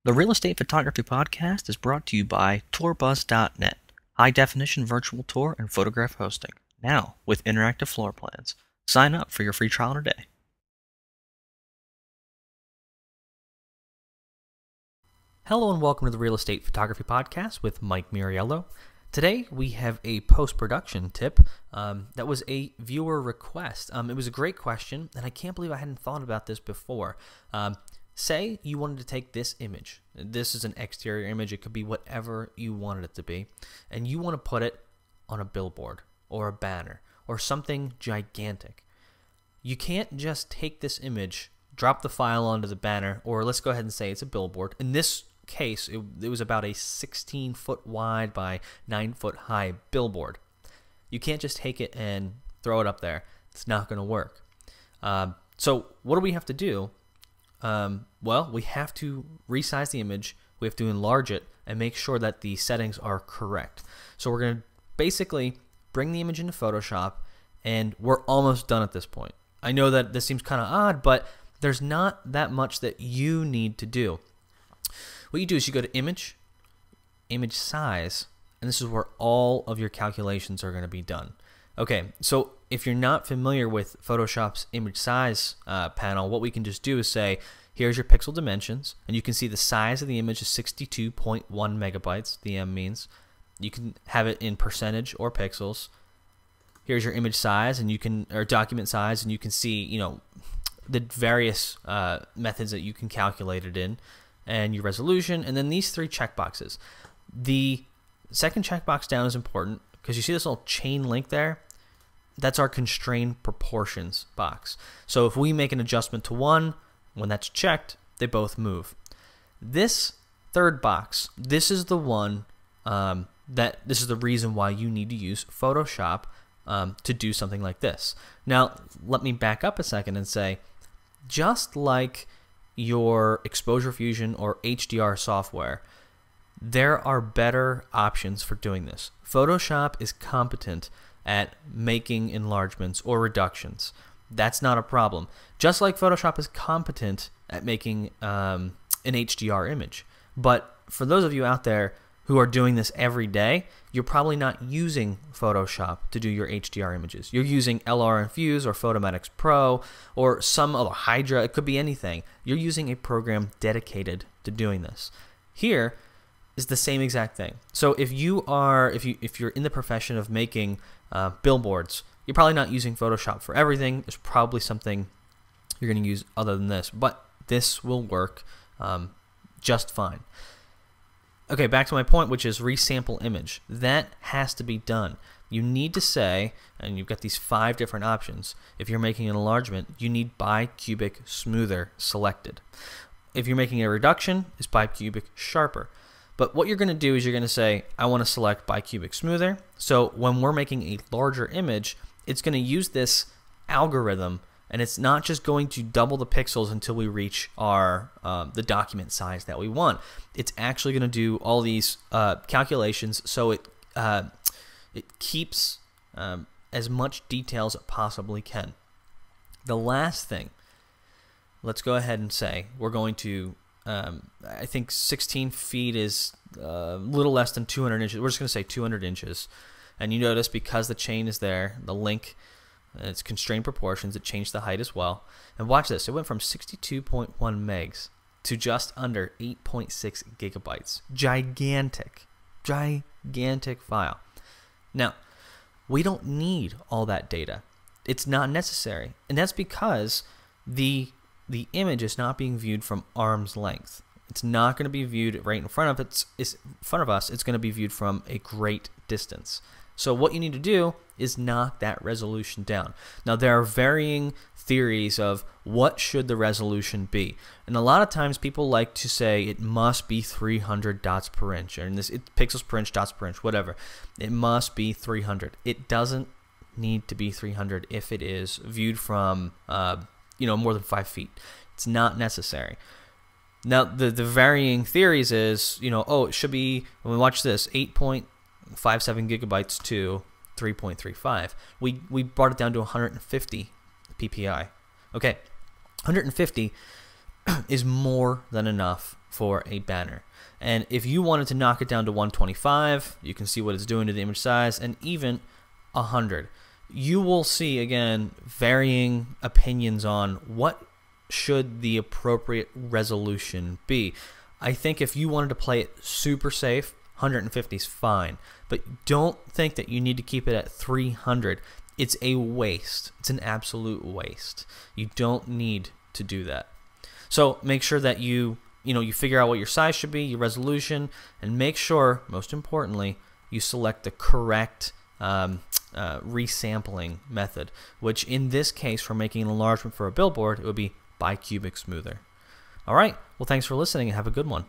The Real Estate Photography Podcast is brought to you by tourbuzz.net, high-definition virtual tour and photograph hosting, now with interactive floor plans. Sign up for your free trial today. Hello and welcome to the Real Estate Photography Podcast with Mike Muriello. Today we have a post-production tip that was a viewer request. It was a great question, and I can't believe I hadn't thought about this before. Say you wanted to take this image. This is an exterior image. It could be whatever you wanted it to be. And you want to put it on a billboard or a banner or something gigantic. You can't just take this image, drop the file onto the banner, or let's go ahead and say it's a billboard. In this case, it was about a 16-foot wide by 9-foot high billboard. You can't just take it and throw it up there. It's not going to work. So what do we have to do? Well, we have to resize the image, we have to enlarge it, and make sure that the settings are correct. So we're going to basically bring the image into Photoshop, and we're almost done at this point. I know that this seems kind of odd, but there's not that much that you need to do. What you do is you go to Image, Image Size, and this is where all of your calculations are going to be done. Okay, so if you're not familiar with Photoshop's image size panel, what we can just do is say, here's your pixel dimensions, and you can see the size of the image is 62.1 megabytes, the M means. You can have it in percentage or pixels. Here's your image size, and you can, or document size, and you can see, you know, the various methods that you can calculate it in, and your resolution, and then these three checkboxes. The second checkbox down is important, because you see this little chain link there? That's our constrained proportions box. So if we make an adjustment to one, when that's checked, they both move. This third box, this is the one this is the reason why you need to use Photoshop to do something like this. Now, let me back up a second and say, just like your Exposure Fusion or HDR software, there are better options for doing this. Photoshop is competent at making enlargements or reductions. That's not a problem. Just like Photoshop is competent at making an HDR image. But for those of you out there who are doing this every day, you're probably not using Photoshop to do your HDR images. You're using LR Infuse or Photomatix Pro or some other Hydra. It could be anything. You're using a program dedicated to doing this. Here is the same exact thing. So if you're in the profession of making billboards, you're probably not using Photoshop for everything. There's probably something you're going to use other than this, but this will work just fine. Okay, back to my point, which is resample image. That has to be done. You need to say, and you've got these 5 different options. If you're making an enlargement, you need bicubic smoother selected. If you're making a reduction, it's bicubic sharper. But what you're going to do is you're going to say, I want to select bicubic smoother. So when we're making a larger image, it's going to use this algorithm, and it's not just going to double the pixels until we reach our the document size that we want. It's actually going to do all these calculations so it keeps as much detail as it possibly can. The last thing, let's go ahead and say we're going to I think 16 feet is a little less than 200 inches. We're just going to say 200 inches. And you notice because the chain is there, the link, it's constrained proportions, it changed the height as well. And watch this. It went from 62.1 megs to just under 8.6 gigabytes. Gigantic. Gigantic file. Now, we don't need all that data. It's not necessary. And that's because the image is not being viewed from arm's length. It's not going to be viewed right in front of us. It's going to be viewed from a great distance. So what you need to do is knock that resolution down. Now, there are varying theories of what should the resolution be. And a lot of times people like to say it must be 300 dots per inch, or in this, pixels per inch, dots per inch, whatever. It must be 300. It doesn't need to be 300 if it is viewed from more than 5 feet. It's not necessary. Now, the varying theories is, it should be, when we watch this, 8.57 gigabytes to 3.35. We brought it down to 150 ppi. Okay, 150 is more than enough for a banner. And if you wanted to knock it down to 125, you can see what it's doing to the image size, and even 100. You will see, again, varying opinions on what should the appropriate resolution be. I think if you wanted to play it super safe, 150 is fine, but don't think that you need to keep it at 300. It's a waste. It's an absolute waste. You don't need to do that. So make sure that you figure out what your size should be, your resolution, and make sure, most importantly, you select the correct resampling method, which in this case, for making an enlargement for a billboard, it would be bicubic smoother. All right, well, thanks for listening and have a good one.